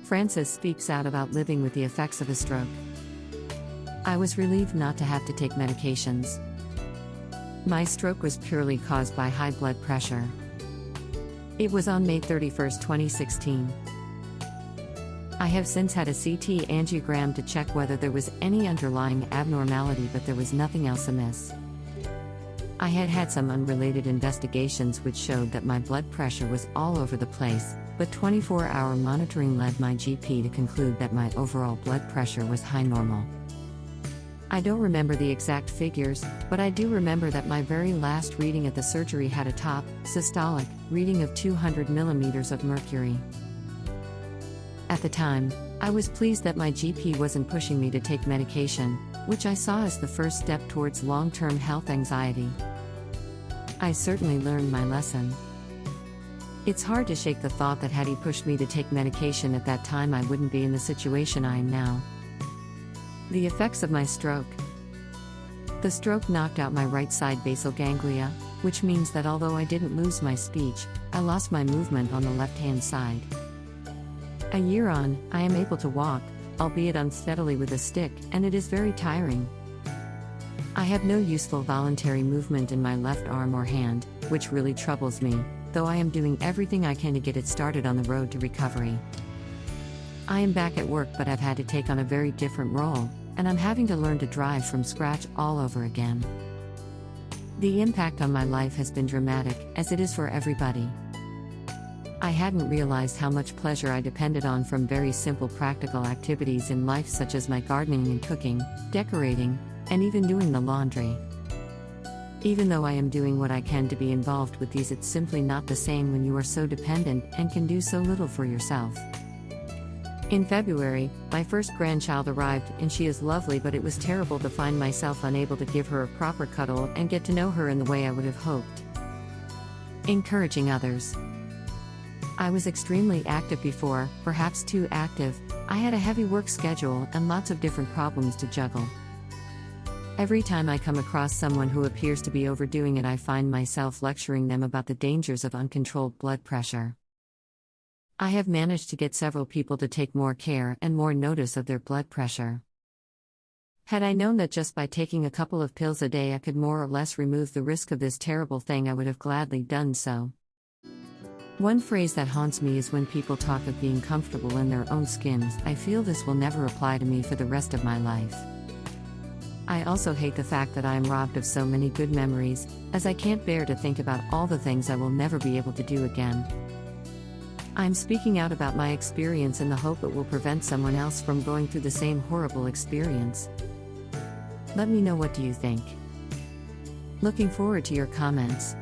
Francis speaks out about living with the effects of a stroke. I was relieved not to have to take medications. My stroke was purely caused by high blood pressure. It was on May 31, 2016. I have since had a CT angiogram to check whether there was any underlying abnormality, but there was nothing else amiss. I had had some unrelated investigations which showed that my blood pressure was all over the place, but 24-hour monitoring led my GP to conclude that my overall blood pressure was high normal. I don't remember the exact figures, but I do remember that my very last reading at the surgery had a top, systolic, reading of 200 millimeters of mercury. At the time, I was pleased that my GP wasn't pushing me to take medication, which I saw as the first step towards long-term health anxiety. I certainly learned my lesson. It's hard to shake the thought that had he pushed me to take medication at that time, I wouldn't be in the situation I am now. The effects of my stroke. The stroke knocked out my right side basal ganglia, which means that although I didn't lose my speech, I lost my movement on the left-hand side. A year on, I am able to walk, albeit unsteadily with a stick, and it is very tiring. I have no useful voluntary movement in my left arm or hand, which really troubles me, though I am doing everything I can to get it started on the road to recovery. I am back at work, but I've had to take on a very different role, and I'm having to learn to drive from scratch all over again. The impact on my life has been dramatic, as it is for everybody. I hadn't realized how much pleasure I depended on from very simple practical activities in life, such as my gardening and cooking, decorating, and even doing the laundry. Even though I am doing what I can to be involved with these, it's simply not the same when you are so dependent and can do so little for yourself. In February, my first grandchild arrived, and she is lovely, but it was terrible to find myself unable to give her a proper cuddle and get to know her in the way I would have hoped. Encouraging others. I was extremely active before, perhaps too active. I had a heavy work schedule and lots of different problems to juggle. Every time I come across someone who appears to be overdoing it, I find myself lecturing them about the dangers of uncontrolled blood pressure. I have managed to get several people to take more care and more notice of their blood pressure. Had I known that just by taking a couple of pills a day I could more or less remove the risk of this terrible thing, I would have gladly done so. One phrase that haunts me is when people talk of being comfortable in their own skins. I feel this will never apply to me for the rest of my life. I also hate the fact that I am robbed of so many good memories, as I can't bear to think about all the things I will never be able to do again. I'm speaking out about my experience in the hope it will prevent someone else from going through the same horrible experience. Let me know, what do you think? Looking forward to your comments.